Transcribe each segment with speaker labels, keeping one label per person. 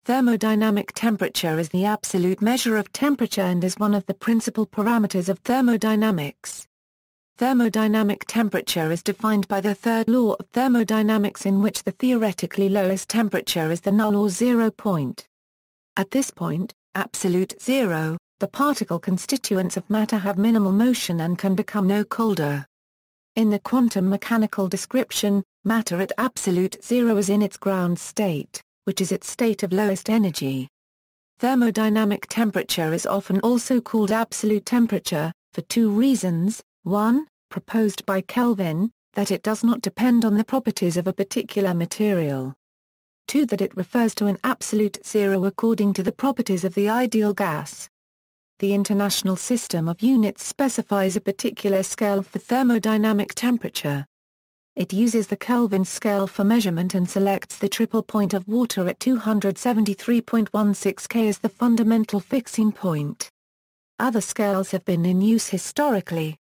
Speaker 1: Thermodynamic temperature is the absolute measure of temperature and is one of the principal parameters of thermodynamics. Thermodynamic temperature is defined by the third law of thermodynamics, in which the theoretically lowest temperature is the null or 0 point. At this point, absolute zero, the particle constituents of matter have minimal motion and can become no colder. In the quantum mechanical description, matter at absolute zero is in its ground state, which is its state of lowest energy. Thermodynamic temperature is often also called absolute temperature, for two reasons: 1, proposed by Kelvin, that it does not depend on the properties of a particular material. 2, that it refers to an absolute zero according to the properties of the ideal gas. The International System of Units specifies a particular scale for thermodynamic temperature. It uses the Kelvin scale for measurement and selects the triple point of water at 273.16 K as the fundamental fixing point. Other scales have been in use historically.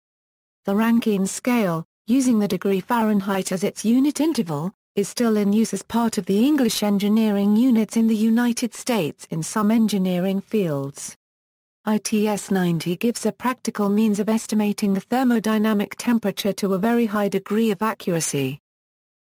Speaker 1: The Rankine scale, using the degree Fahrenheit as its unit interval, is still in use as part of the English engineering units in the United States in some engineering fields. ITS 90 gives a practical means of estimating the thermodynamic temperature to a very high degree of accuracy.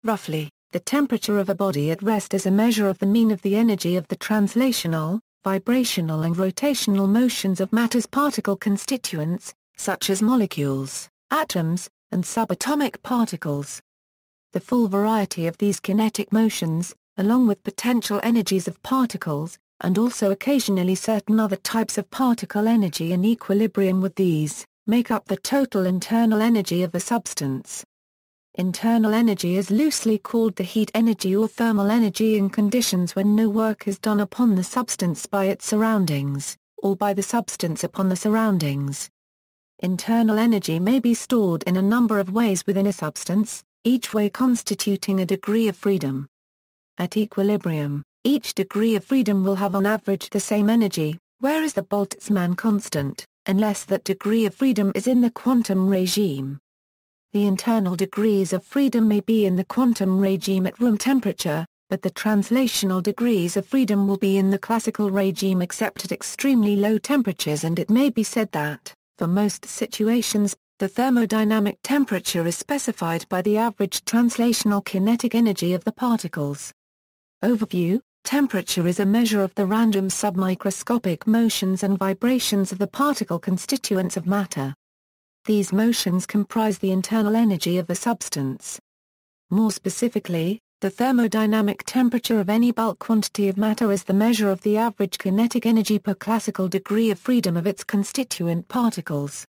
Speaker 1: Roughly, the temperature of a body at rest is a measure of the mean of the energy of the translational, vibrational and rotational motions of matter's particle constituents, such as molecules, atoms, and subatomic particles. The full variety of these kinetic motions, along with potential energies of particles, and also occasionally certain other types of particle energy in equilibrium with these, make up the total internal energy of a substance. Internal energy is loosely called the heat energy or thermal energy in conditions when no work is done upon the substance by its surroundings, or by the substance upon the surroundings. Internal energy may be stored in a number of ways within a substance, each way constituting a degree of freedom. At equilibrium, each degree of freedom will have on average the same energy, whereas the Boltzmann constant, unless that degree of freedom is in the quantum regime. The internal degrees of freedom may be in the quantum regime at room temperature, but the translational degrees of freedom will be in the classical regime except at extremely low temperatures, and it may be said that, for most situations, the thermodynamic temperature is specified by the average translational kinetic energy of the particles. Overview: temperature is a measure of the random submicroscopic motions and vibrations of the particle constituents of matter. These motions comprise the internal energy of a substance. More specifically, the thermodynamic temperature of any bulk quantity of matter is the measure of the average kinetic energy per classical degree of freedom of its constituent particles.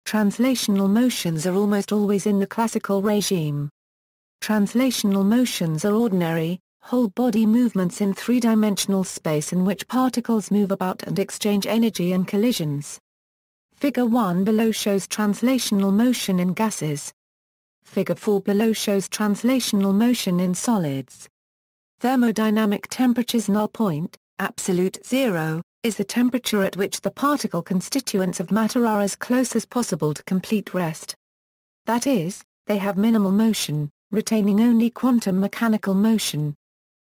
Speaker 1: Translational motions are almost always in the classical regime. Translational motions are ordinary, whole-body movements in three-dimensional space in which particles move about and exchange energy and collisions. Figure 1 below shows translational motion in gases. Figure 4 below shows translational motion in solids. Thermodynamic temperature's null point, absolute zero, is the temperature at which the particle constituents of matter are as close as possible to complete rest. That is, they have minimal motion, retaining only quantum mechanical motion.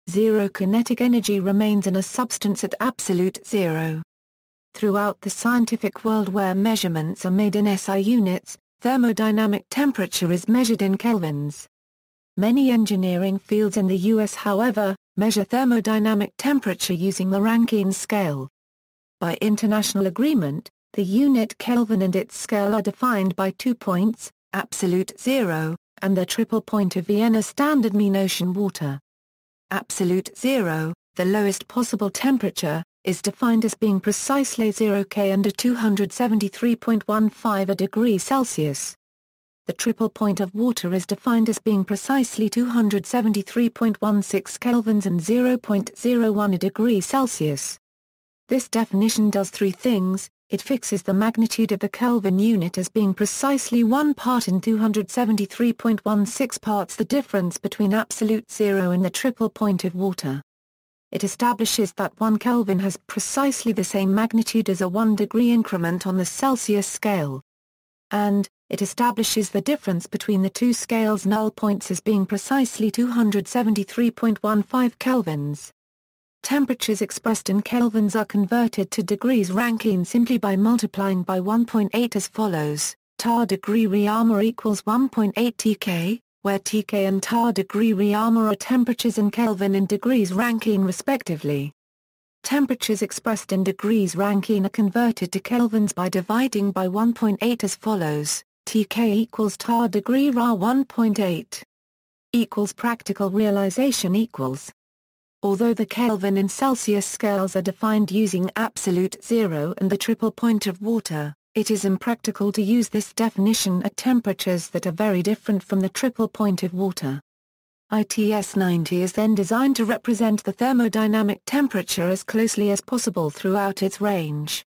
Speaker 1: Zero kinetic energy remains in a substance at absolute zero. Throughout the scientific world where measurements are made in SI units, thermodynamic temperature is measured in kelvins. Many engineering fields in the US, however, measure thermodynamic temperature using the Rankine scale. By international agreement, the unit Kelvin and its scale are defined by 2 points, absolute zero, and the triple point of Vienna standard mean ocean water. Absolute zero, the lowest possible temperature, is defined as being precisely 0 K under 273.15 degrees Celsius. The triple point of water is defined as being precisely 273.16 kelvins and 0.01 degrees Celsius. This definition does three things: it fixes the magnitude of the Kelvin unit as being precisely 1 part in 273.16 parts the difference between absolute zero and the triple point of water. It establishes that 1 Kelvin has precisely the same magnitude as a 1 degree increment on the Celsius scale. And, it establishes the difference between the two scales' null points as being precisely 273.15 kelvins. Temperatures expressed in kelvins are converted to degrees Rankine simply by multiplying by 1.8 as follows: tar degree Reaumur equals 1.8 Tk, where Tk and tar degree Reaumur are temperatures in Kelvin and degrees Rankine respectively. Temperatures expressed in degrees Rankine are converted to kelvins by dividing by 1.8 as follows: Tk equals tar degree Ra 1.8 equals practical realization equals. Although the Kelvin and Celsius scales are defined using absolute zero and the triple point of water, it is impractical to use this definition at temperatures that are very different from the triple point of water. ITS 90 is then designed to represent the thermodynamic temperature as closely as possible throughout its range.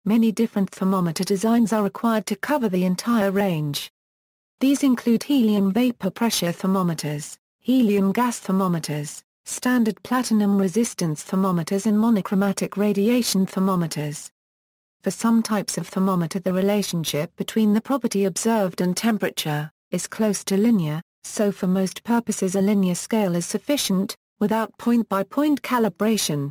Speaker 1: Many different thermometer designs are required to cover the entire range. These include helium vapor pressure thermometers, helium gas thermometers, standard platinum resistance thermometers and monochromatic radiation thermometers. For some types of thermometer, the relationship between the property observed and temperature is close to linear, so for most purposes a linear scale is sufficient, without point-by-point calibration.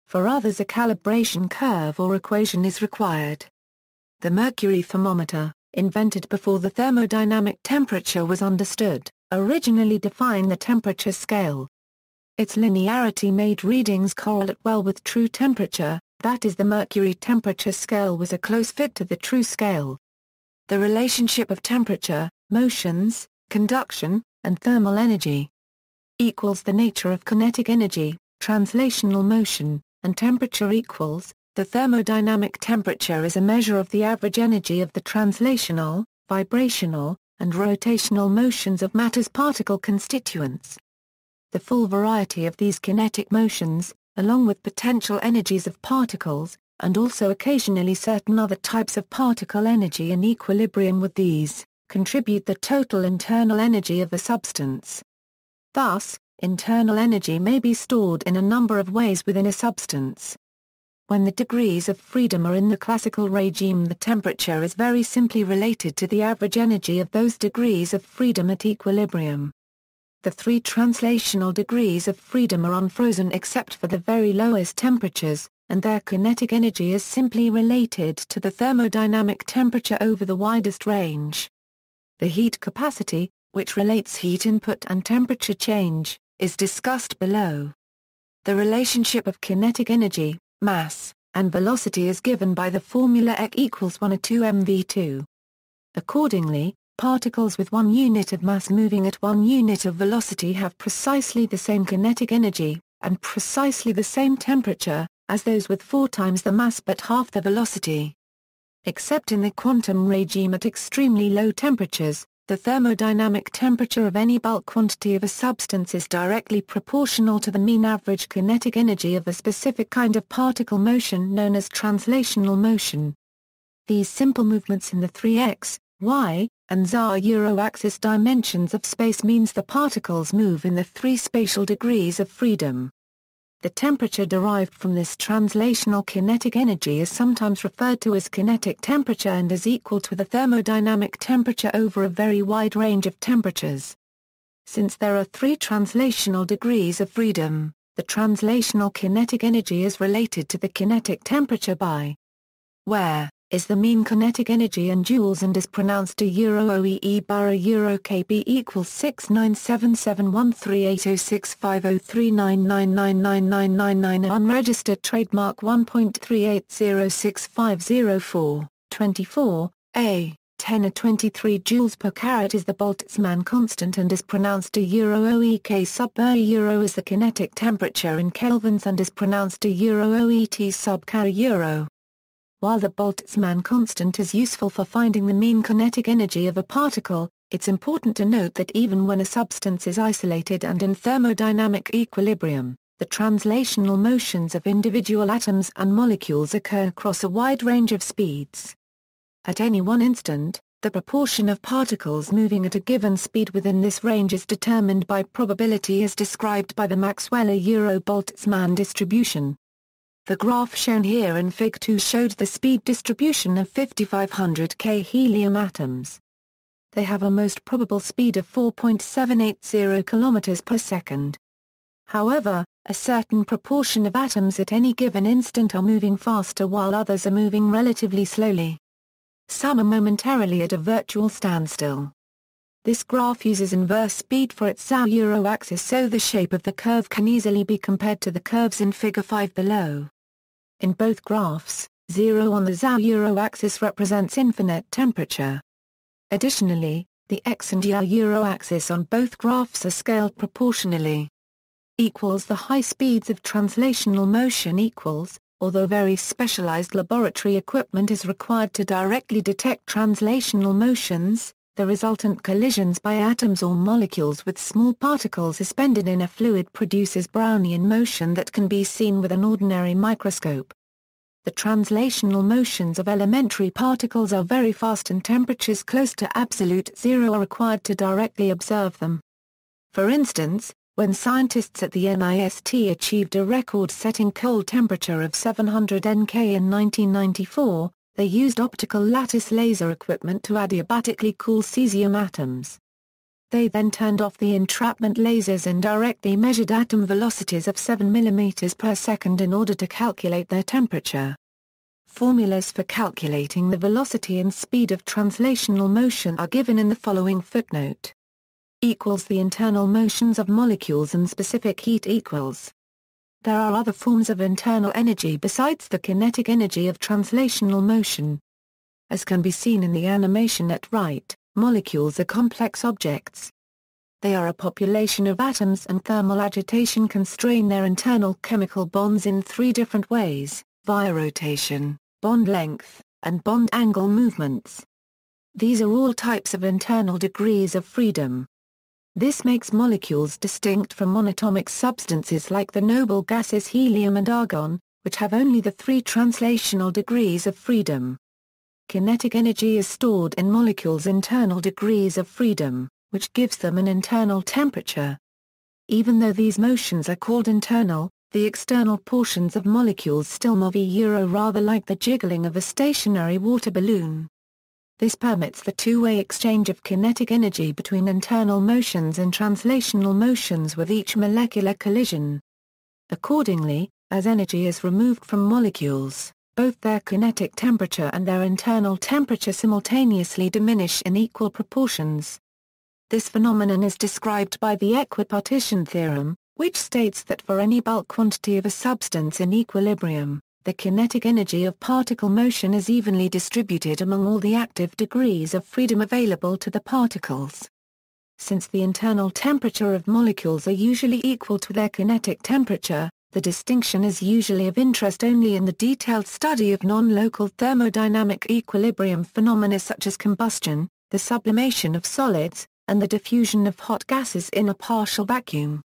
Speaker 1: For others a calibration curve or equation is required. The Mercury Thermometer, invented before the thermodynamic temperature was understood, originally defined the temperature scale. Its linearity made readings correlate well with true temperature, that is, the Mercury temperature scale was a close fit to the true scale. The relationship of temperature, motions, conduction, and thermal energy equals the nature of kinetic energy, translational motion, and temperature equals the thermodynamic temperature is a measure of the average energy of the translational, vibrational, and rotational motions of matter's particle constituents. The full variety of these kinetic motions, along with potential energies of particles, and also occasionally certain other types of particle energy in equilibrium with these, contribute the total internal energy of a substance. Thus, internal energy may be stored in a number of ways within a substance. When the degrees of freedom are in the classical regime, the temperature is very simply related to the average energy of those degrees of freedom at equilibrium. The three translational degrees of freedom are unfrozen except for the very lowest temperatures, and their kinetic energy is simply related to the thermodynamic temperature over the widest range. The heat capacity, which relates heat input and temperature change, is discussed below. The relationship of kinetic energy, mass, and velocity is given by the formula E equals 1 to 2mv2. Accordingly, particles with 1 unit of mass moving at 1 unit of velocity have precisely the same kinetic energy, and precisely the same temperature, as those with 4 times the mass but half the velocity. Except in the quantum regime at extremely low temperatures, the thermodynamic temperature of any bulk quantity of a substance is directly proportional to the mean average kinetic energy of a specific kind of particle motion known as translational motion. These simple movements in the 3x, y, and z axis dimensions of space means the particles move in the 3 spatial degrees of freedom. The temperature derived from this translational kinetic energy is sometimes referred to as kinetic temperature and is equal to the thermodynamic temperature over a very wide range of temperatures. Since there are 3 translational degrees of freedom, the translational kinetic energy is related to the kinetic temperature by where is the mean kinetic energy in joules and is pronounced to €OEE bar €KB equals 697713806503999999 unregistered trademark 1.38065004, 24, A, 10 or 23 joules per carat is the Boltzmann constant and is pronounced to €OEK sub euro is the kinetic temperature in kelvins and is pronounced to €OET sub euro. While the Boltzmann constant is useful for finding the mean kinetic energy of a particle, it's important to note that even when a substance is isolated and in thermodynamic equilibrium, the translational motions of individual atoms and molecules occur across a wide range of speeds. At any one instant, the proportion of particles moving at a given speed within this range is determined by probability as described by the Maxwell-Boltzmann distribution. The graph shown here in Fig 2 showed the speed distribution of 5500 K helium atoms. They have a most probable speed of 4.780 km per second. However, a certain proportion of atoms at any given instant are moving faster while others are moving relatively slowly. Some are momentarily at a virtual standstill. This graph uses inverse speed for its z-euro axis, so the shape of the curve can easily be compared to the curves in Figure 5 below. In both graphs, 0 on the z-euro axis represents infinite temperature. Additionally, the x and y-euro axis on both graphs are scaled proportionally. Equals the high speeds of translational motion equals, although very specialized laboratory equipment is required to directly detect translational motions, the resultant collisions by atoms or molecules with small particles suspended in a fluid produces Brownian motion that can be seen with an ordinary microscope. The translational motions of elementary particles are very fast and temperatures close to absolute zero are required to directly observe them. For instance, when scientists at the NIST achieved a record-setting cold temperature of 700 Nk in 1994, they used optical lattice laser equipment to adiabatically cool cesium atoms. They then turned off the entrapment lasers and directly measured atom velocities of 7 mm per second in order to calculate their temperature. Formulas for calculating the velocity and speed of translational motion are given in the following footnote. Equals the internal motions of molecules and specific heat equals. There are other forms of internal energy besides the kinetic energy of translational motion. As can be seen in the animation at right, molecules are complex objects. They are a population of atoms, and thermal agitation constrain their internal chemical bonds in three different ways, via rotation, bond length, and bond angle movements. These are all types of internal degrees of freedom. This makes molecules distinct from monatomic substances like the noble gases helium and argon, which have only the three translational degrees of freedom. Kinetic energy is stored in molecules' internal degrees of freedom, which gives them an internal temperature. Even though these motions are called internal, the external portions of molecules still move rather like the jiggling of a stationary water balloon. This permits the two-way exchange of kinetic energy between internal motions and translational motions with each molecular collision. Accordingly, as energy is removed from molecules, both their kinetic temperature and their internal temperature simultaneously diminish in equal proportions. This phenomenon is described by the Equipartition Theorem, which states that for any bulk quantity of a substance in equilibrium, the kinetic energy of particle motion is evenly distributed among all the active degrees of freedom available to the particles. Since the internal temperature of molecules are usually equal to their kinetic temperature, the distinction is usually of interest only in the detailed study of non-local thermodynamic equilibrium phenomena such as combustion, the sublimation of solids, and the diffusion of hot gases in a partial vacuum.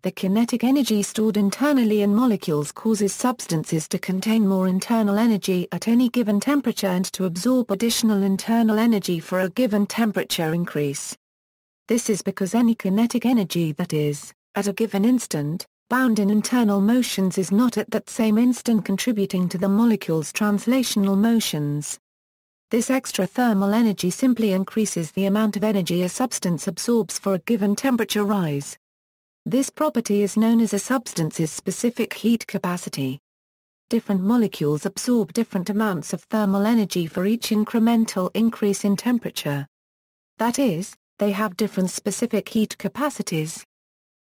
Speaker 1: The kinetic energy stored internally in molecules causes substances to contain more internal energy at any given temperature and to absorb additional internal energy for a given temperature increase. This is because any kinetic energy that is, at a given instant, bound in internal motions is not at that same instant contributing to the molecule's translational motions. This extra thermal energy simply increases the amount of energy a substance absorbs for a given temperature rise. This property is known as a substance's specific heat capacity. Different molecules absorb different amounts of thermal energy for each incremental increase in temperature. That is, they have different specific heat capacities.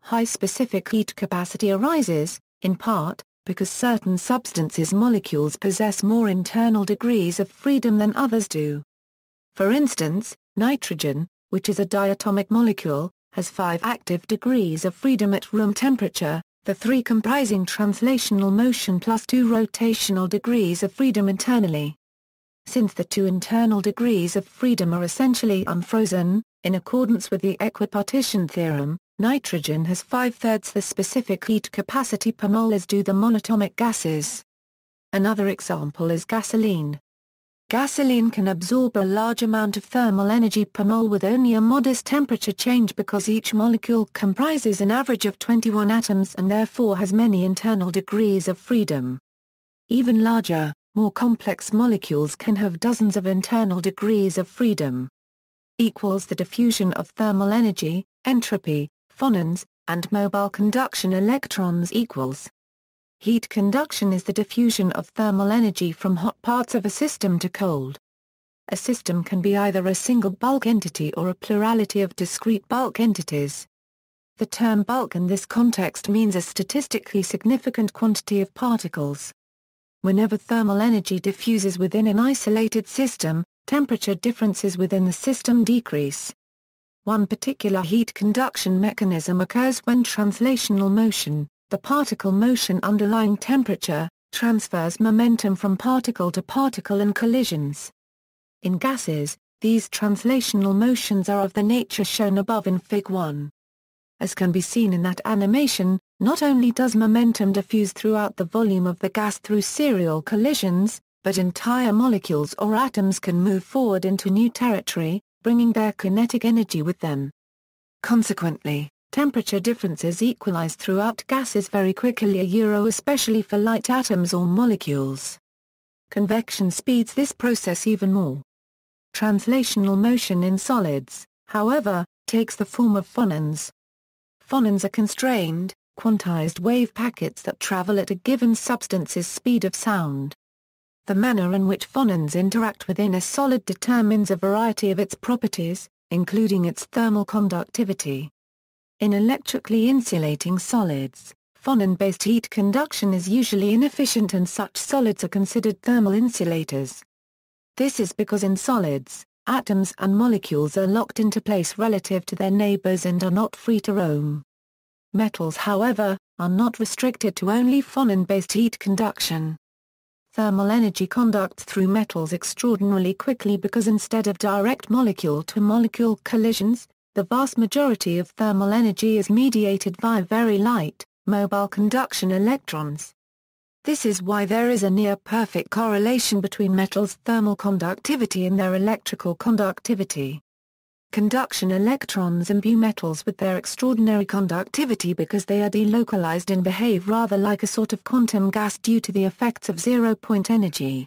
Speaker 1: High specific heat capacity arises, in part, because certain substances' molecules possess more internal degrees of freedom than others do. For instance, nitrogen, which is a diatomic molecule, has 5 active degrees of freedom at room temperature, the 3 comprising translational motion plus 2 rotational degrees of freedom internally. Since the 2 internal degrees of freedom are essentially unfrozen, in accordance with the Equipartition Theorem, nitrogen has 5/3 the specific heat capacity per mole as do the monatomic gases. Another example is gasoline. Gasoline can absorb a large amount of thermal energy per mole with only a modest temperature change because each molecule comprises an average of 21 atoms and therefore has many internal degrees of freedom. Even larger, more complex molecules can have dozens of internal degrees of freedom. Equals the diffusion of thermal energy, entropy, Phonons, and mobile conduction electrons equals. Heat conduction is the diffusion of thermal energy from hot parts of a system to cold. A system can be either a single bulk entity or a plurality of discrete bulk entities. The term bulk in this context means a statistically significant quantity of particles. Whenever thermal energy diffuses within an isolated system, temperature differences within the system decrease. One particular heat conduction mechanism occurs when translational motion, the particle motion underlying temperature, transfers momentum from particle to particle in collisions. In gases, these translational motions are of the nature shown above in Fig. 1. As can be seen in that animation, not only does momentum diffuse throughout the volume of the gas through serial collisions, but entire molecules or atoms can move forward into new territory, bringing their kinetic energy with them. Consequently, temperature differences equalize throughout gases very quickly, especially for light atoms or molecules. Convection speeds this process even more. Translational motion in solids, however, takes the form of phonons. Phonons are constrained, quantized wave packets that travel at a given substance's speed of sound. The manner in which phonons interact within a solid determines a variety of its properties, including its thermal conductivity. In electrically insulating solids, phonon-based heat conduction is usually inefficient and such solids are considered thermal insulators. This is because in solids, atoms and molecules are locked into place relative to their neighbors and are not free to roam. Metals, however, are not restricted to only phonon-based heat conduction. Thermal energy conducts through metals extraordinarily quickly because instead of direct molecule-to-molecule collisions, the vast majority of thermal energy is mediated via very light, mobile conduction electrons. This is why there is a near-perfect correlation between metals' thermal conductivity and their electrical conductivity. Conduction electrons imbue metals with their extraordinary conductivity because they are delocalized and behave rather like a sort of quantum gas due to the effects of zero-point energy.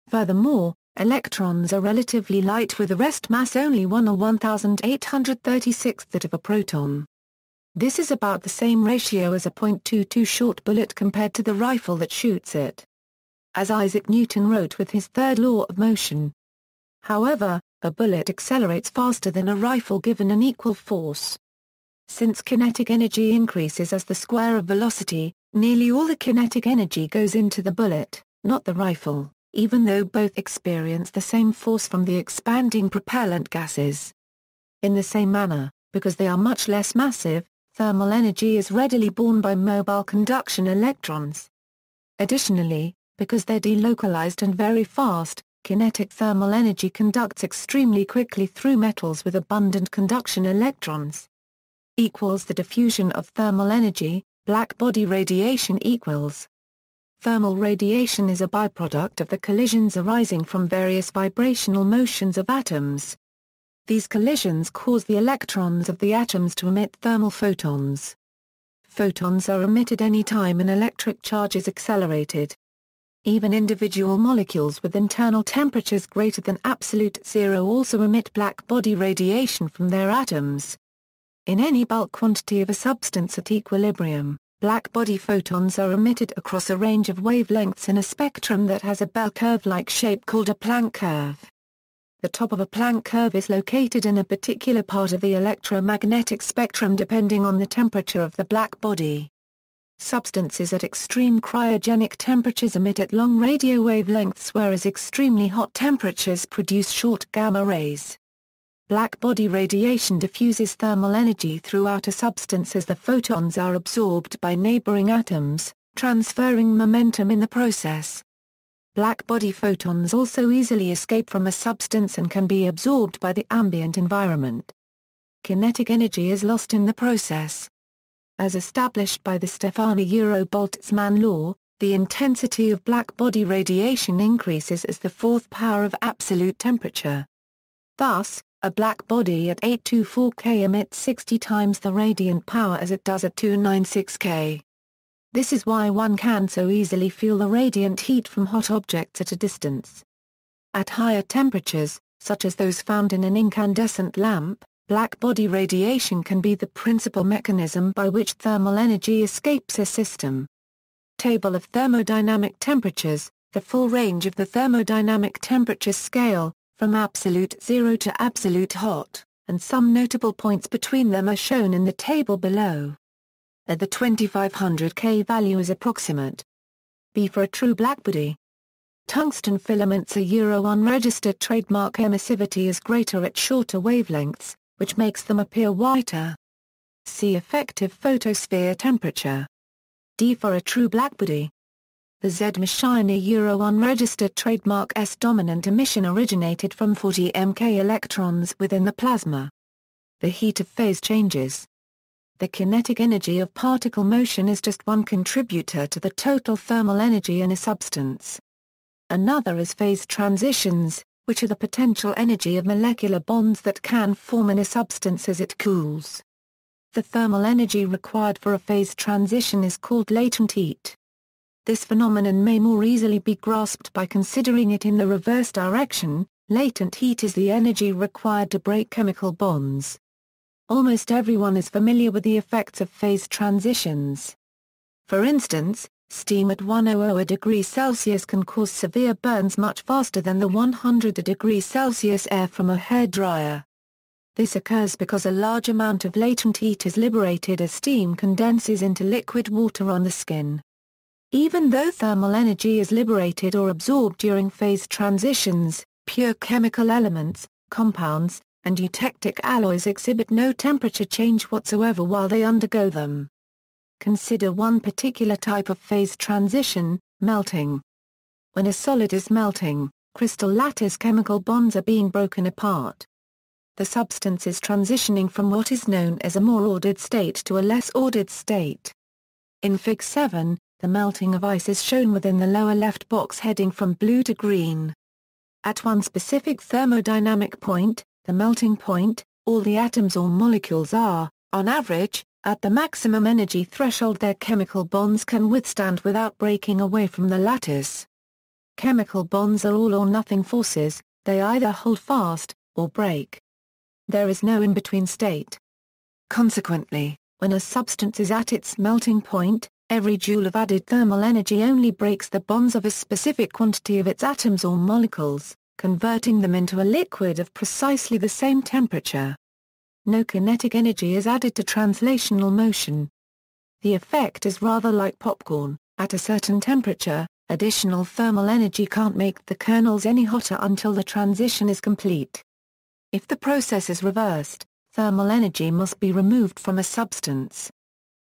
Speaker 1: Furthermore, electrons are relatively light with a rest mass only 1 or 1,836th that of a proton. This is about the same ratio as a .22 short bullet compared to the rifle that shoots it. As Isaac Newton wrote with his third law of motion. However, a bullet accelerates faster than a rifle given an equal force. Since kinetic energy increases as the square of velocity, nearly all the kinetic energy goes into the bullet, not the rifle, even though both experience the same force from the expanding propellant gases. In the same manner, because they are much less massive, thermal energy is readily borne by mobile conduction electrons. Additionally, because they're delocalized and very fast, kinetic thermal energy conducts extremely quickly through metals with abundant conduction electrons. Equals the diffusion of thermal energy, blackbody radiation equals. Thermal radiation is a byproduct of the collisions arising from various vibrational motions of atoms. These collisions cause the electrons of the atoms to emit thermal photons. Photons are emitted any time an electric charge is accelerated. Even individual molecules with internal temperatures greater than absolute zero also emit blackbody radiation from their atoms. In any bulk quantity of a substance at equilibrium, blackbody photons are emitted across a range of wavelengths in a spectrum that has a bell curve-like shape called a Planck curve. The top of a Planck curve is located in a particular part of the electromagnetic spectrum depending on the temperature of the blackbody. Substances at extreme cryogenic temperatures emit at long radio wavelengths whereas extremely hot temperatures produce short gamma rays. Blackbody radiation diffuses thermal energy throughout a substance as the photons are absorbed by neighboring atoms, transferring momentum in the process. Blackbody photons also easily escape from a substance and can be absorbed by the ambient environment. Kinetic energy is lost in the process. As established by the Stefani-Boltzmann law, the intensity of blackbody radiation increases as the fourth power of absolute temperature. Thus, a blackbody at 824 K emits 60 times the radiant power as it does at 296 K. This is why one can so easily feel the radiant heat from hot objects at a distance. At higher temperatures, such as those found in an incandescent lamp, Blackbody radiation can be the principal mechanism by which thermal energy escapes a system. Table of thermodynamic temperatures, the full range of the thermodynamic temperature scale, from absolute zero to absolute hot, and some notable points between them are shown in the table below. A the 2500 K value is approximate. B for a true blackbody. Tungsten filaments are unregistered trademark emissivity is greater at shorter wavelengths, which makes them appear whiter. C effective photosphere temperature. D for a true blackbody. The Z-machine unregistered trademark S dominant emission originated from 40 mK electrons within the plasma. The heat of phase changes. The kinetic energy of particle motion is just one contributor to the total thermal energy in a substance. Another is phase transitions, which are the potential energy of molecular bonds that can form in a substance as it cools. The thermal energy required for a phase transition is called latent heat. This phenomenon may more easily be grasped by considering it in the reverse direction. Latent heat is the energy required to break chemical bonds. Almost everyone is familiar with the effects of phase transitions. For instance, steam at 100 degrees Celsius can cause severe burns much faster than the 100 degrees Celsius air from a hairdryer. This occurs because a large amount of latent heat is liberated as steam condenses into liquid water on the skin. Even though thermal energy is liberated or absorbed during phase transitions, pure chemical elements, compounds, and eutectic alloys exhibit no temperature change whatsoever while they undergo them. Consider one particular type of phase transition, melting. When a solid is melting, crystal lattice chemical bonds are being broken apart. The substance is transitioning from what is known as a more ordered state to a less ordered state. In Fig. 7, the melting of ice is shown within the lower left box heading from blue to green. At one specific thermodynamic point, the melting point, all the atoms or molecules are, on average, at the maximum energy threshold their chemical bonds can withstand without breaking away from the lattice. Chemical bonds are all or nothing forces, they either hold fast, or break. There is no in-between state. Consequently, when a substance is at its melting point, every joule of added thermal energy only breaks the bonds of a specific quantity of its atoms or molecules, converting them into a liquid of precisely the same temperature. No kinetic energy is added to translational motion. The effect is rather like popcorn. At a certain temperature, additional thermal energy can't make the kernels any hotter until the transition is complete. If the process is reversed, thermal energy must be removed from a substance.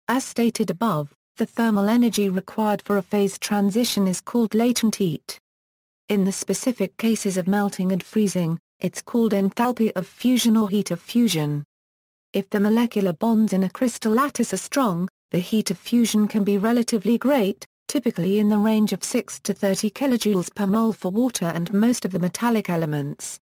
Speaker 1: As stated above, the thermal energy required for a phase transition is called latent heat. In the specific cases of melting and freezing, it's called enthalpy of fusion or heat of fusion. If the molecular bonds in a crystal lattice are strong, the heat of fusion can be relatively great, typically in the range of 6 to 30 kilojoules per mole for water and most of the metallic elements.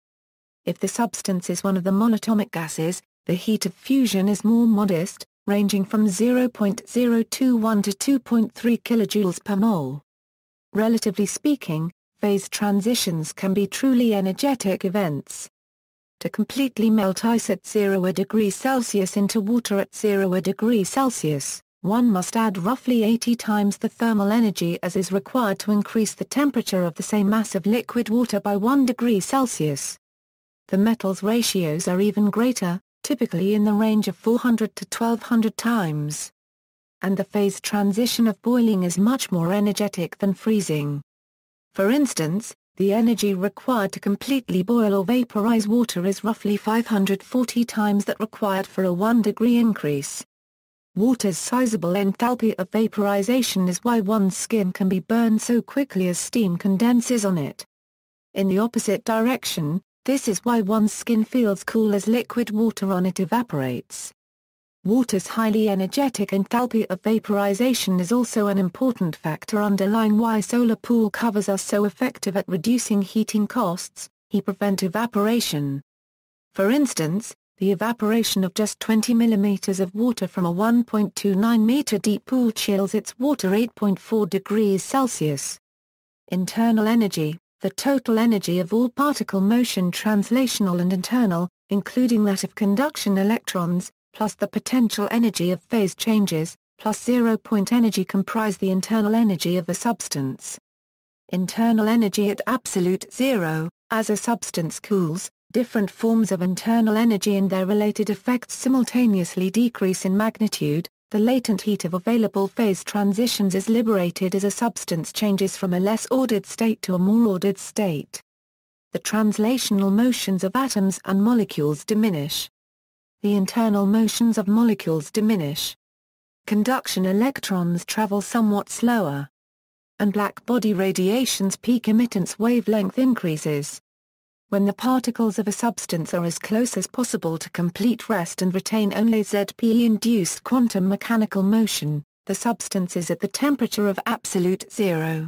Speaker 1: If the substance is one of the monatomic gases, the heat of fusion is more modest, ranging from 0.021 to 2.3 kilojoules per mole. Relatively speaking, phase transitions can be truly energetic events. To completely melt ice at 0 degrees Celsius into water at 0 degrees Celsius, one must add roughly 80 times the thermal energy as is required to increase the temperature of the same mass of liquid water by 1 degree Celsius. The metals ratios are even greater, typically in the range of 400 to 1200 times. And the phase transition of boiling is much more energetic than freezing. For instance, the energy required to completely boil or vaporize water is roughly 540 times that required for a 1 degree increase. Water's sizable enthalpy of vaporization is why one's skin can be burned so quickly as steam condenses on it. In the opposite direction, this is why one's skin feels cool as liquid water on it evaporates. Water's highly energetic enthalpy of vaporization is also an important factor underlying why solar pool covers are so effective at reducing heating costs. Prevent evaporation. For instance, the evaporation of just 20 millimeters of water from a 1.29 meter deep pool chills its water 8.4 degrees Celsius. Internal energy, the total energy of all particle motion translational and internal, including that of conduction electrons, plus the potential energy of phase changes, plus zero-point energy comprise the internal energy of a substance. Internal energy at absolute zero, as a substance cools, different forms of internal energy and their related effects simultaneously decrease in magnitude. The latent heat of available phase transitions is liberated as a substance changes from a less ordered state to a more ordered state. The translational motions of atoms and molecules diminish. The internal motions of molecules diminish. Conduction electrons travel somewhat slower. And blackbody radiation's peak emittance wavelength increases. When the particles of a substance are as close as possible to complete rest and retain only ZP-induced quantum mechanical motion, the substance is at the temperature of absolute zero.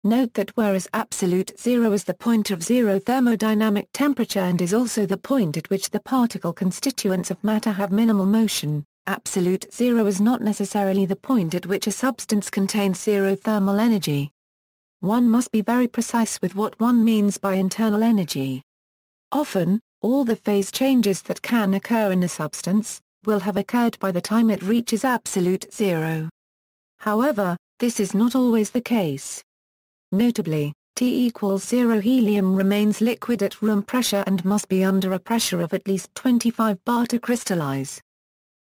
Speaker 1: Note that whereas absolute zero is the point of zero thermodynamic temperature and is also the point at which the particle constituents of matter have minimal motion, absolute zero is not necessarily the point at which a substance contains zero thermal energy. One must be very precise with what one means by internal energy. Often, all the phase changes that can occur in a substance will have occurred by the time it reaches absolute zero. However, this is not always the case. Notably, T=0 helium remains liquid at room pressure and must be under a pressure of at least 25 bar to crystallize.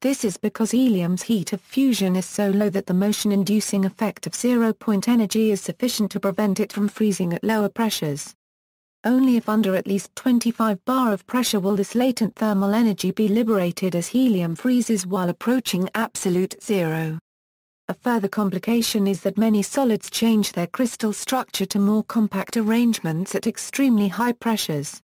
Speaker 1: This is because helium's heat of fusion is so low that the motion-inducing effect of zero-point energy is sufficient to prevent it from freezing at lower pressures. Only if under at least 25 bar of pressure will this latent thermal energy be liberated as helium freezes while approaching absolute zero. A further complication is that many solids change their crystal structure to more compact arrangements at extremely high pressures.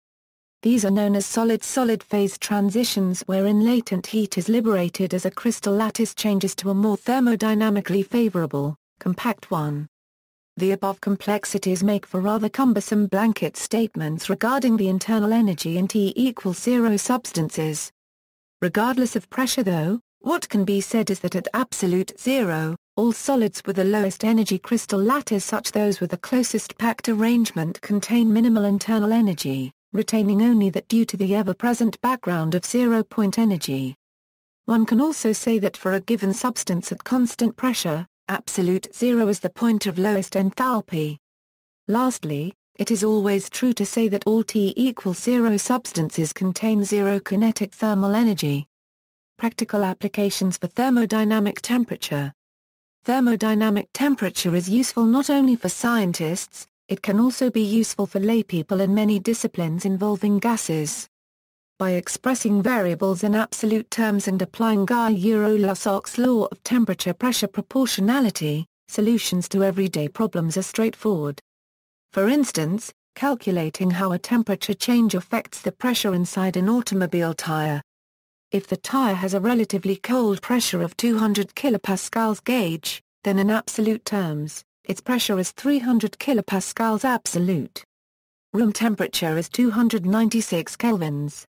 Speaker 1: These are known as solid-solid phase transitions wherein latent heat is liberated as a crystal lattice changes to a more thermodynamically favorable, compact one. The above complexities make for rather cumbersome blanket statements regarding the internal energy in T=0 substances. Regardless of pressure though, what can be said is that at absolute zero, all solids with the lowest energy crystal lattice such those with the closest packed arrangement contain minimal internal energy, retaining only that due to the ever-present background of zero-point energy. One can also say that for a given substance at constant pressure, absolute zero is the point of lowest enthalpy. Lastly, it is always true to say that all T=0 substances contain zero kinetic thermal energy. Practical applications for thermodynamic temperature. Thermodynamic temperature is useful not only for scientists, it can also be useful for laypeople in many disciplines involving gases. By expressing variables in absolute terms and applying Guy-Lasoc's law of temperature-pressure proportionality, solutions to everyday problems are straightforward. For instance, calculating how a temperature change affects the pressure inside an automobile tire. If the tire has a relatively cold pressure of 200 kPa gauge, then in absolute terms, its pressure is 300 kPa absolute. Room temperature is 296 kelvins.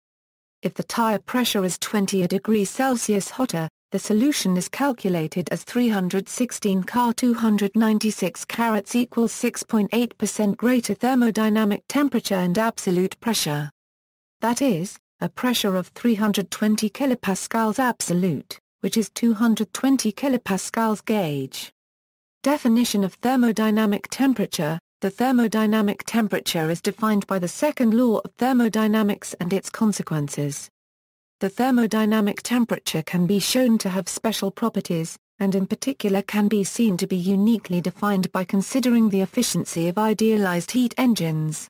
Speaker 1: If the tire pressure is 20 degrees Celsius hotter, the solution is calculated as 316 Ca 296 carats equals 6.8% greater thermodynamic temperature and absolute pressure. That is, a pressure of 320 kPa absolute, which is 220 kPa gauge. Definition of thermodynamic temperature. The thermodynamic temperature is defined by the second law of thermodynamics and its consequences. The thermodynamic temperature can be shown to have special properties, and in particular can be seen to be uniquely defined by considering the efficiency of idealized heat engines.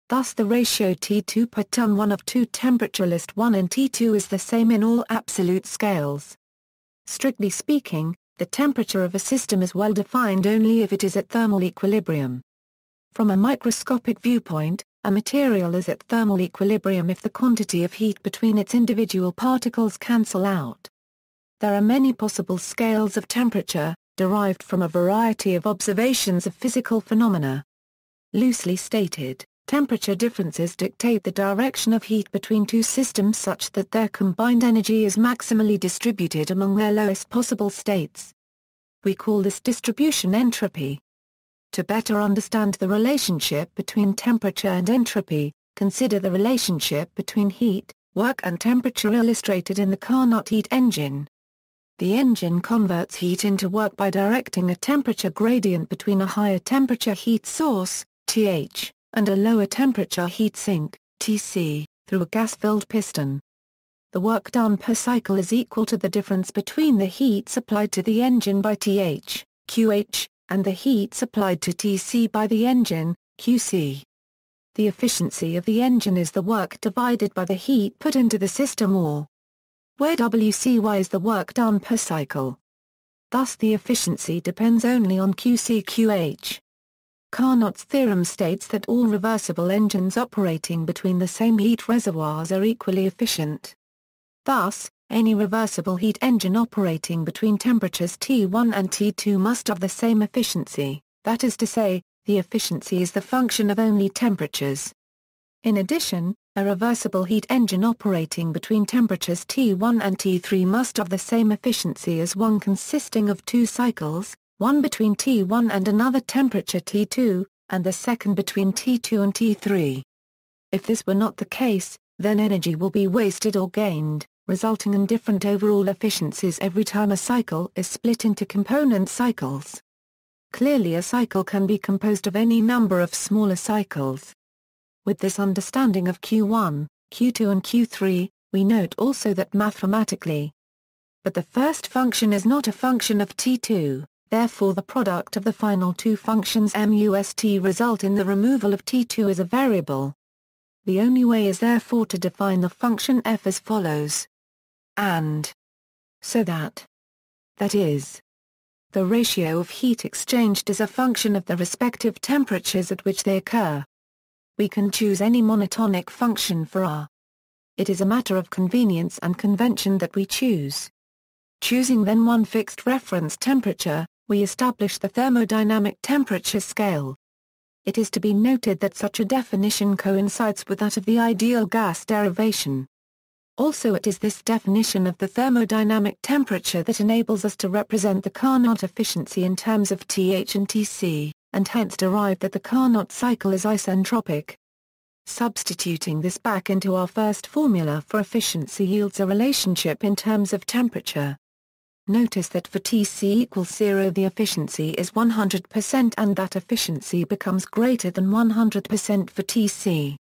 Speaker 1: Thus the ratio T2 per ton 1 of 2 temperature list 1 and T2 is the same in all absolute scales. Strictly speaking, the temperature of a system is well defined only if it is at thermal equilibrium. From a microscopic viewpoint, a material is at thermal equilibrium if the quantity of heat between its individual particles cancel out. There are many possible scales of temperature, derived from a variety of observations of physical phenomena. Loosely stated, temperature differences dictate the direction of heat between two systems such that their combined energy is maximally distributed among their lowest possible states. We call this distribution entropy. To better understand the relationship between temperature and entropy, consider the relationship between heat, Work and temperature illustrated in the Carnot heat engine. The engine converts heat into work by directing a temperature gradient between a higher temperature heat source, TH, and a lower temperature heat sink, TC, through a gas-filled piston. The work done per cycle is equal to the difference between the heat supplied to the engine by TH, QH, and the heat supplied to TC by the engine, QC. The efficiency of the engine is the work divided by the heat put into the system, or where WCY is the work done per cycle. Thus the efficiency depends only on QC/QH. Carnot's theorem states that all reversible engines operating between the same heat reservoirs are equally efficient. Thus, any reversible heat engine operating between temperatures T1 and T2 must have the same efficiency, that is to say, the efficiency is the function of only temperatures. In addition, a reversible heat engine operating between temperatures T1 and T3 must have the same efficiency as one consisting of two cycles, one between T1 and another temperature T2, and the second between T2 and T3. If this were not the case, then energy will be wasted or gained, resulting in different overall efficiencies every time a cycle is split into component cycles. Clearly a cycle can be composed of any number of smaller cycles. With this understanding of Q1, Q2 and Q3, we note also that mathematically, but the first function is not a function of T2, therefore the product of the final two functions must result in the removal of T2 as a variable. The only way is therefore to define the function f as follows. And so that is, the ratio of heat exchanged is a function of the respective temperatures at which they occur. We can choose any monotonic function for r. It is a matter of convenience and convention that we choose. Choosing then one fixed reference temperature, we establish the thermodynamic temperature scale. It is to be noted that such a definition coincides with that of the ideal gas derivation. Also it is this definition of the thermodynamic temperature that enables us to represent the Carnot efficiency in terms of TH and TC, and hence derive that the Carnot cycle is isentropic. Substituting this back into our first formula for efficiency yields a relationship in terms of temperature. Notice that for Tc equals 0 the efficiency is 100% and that efficiency becomes greater than 100% for Tc.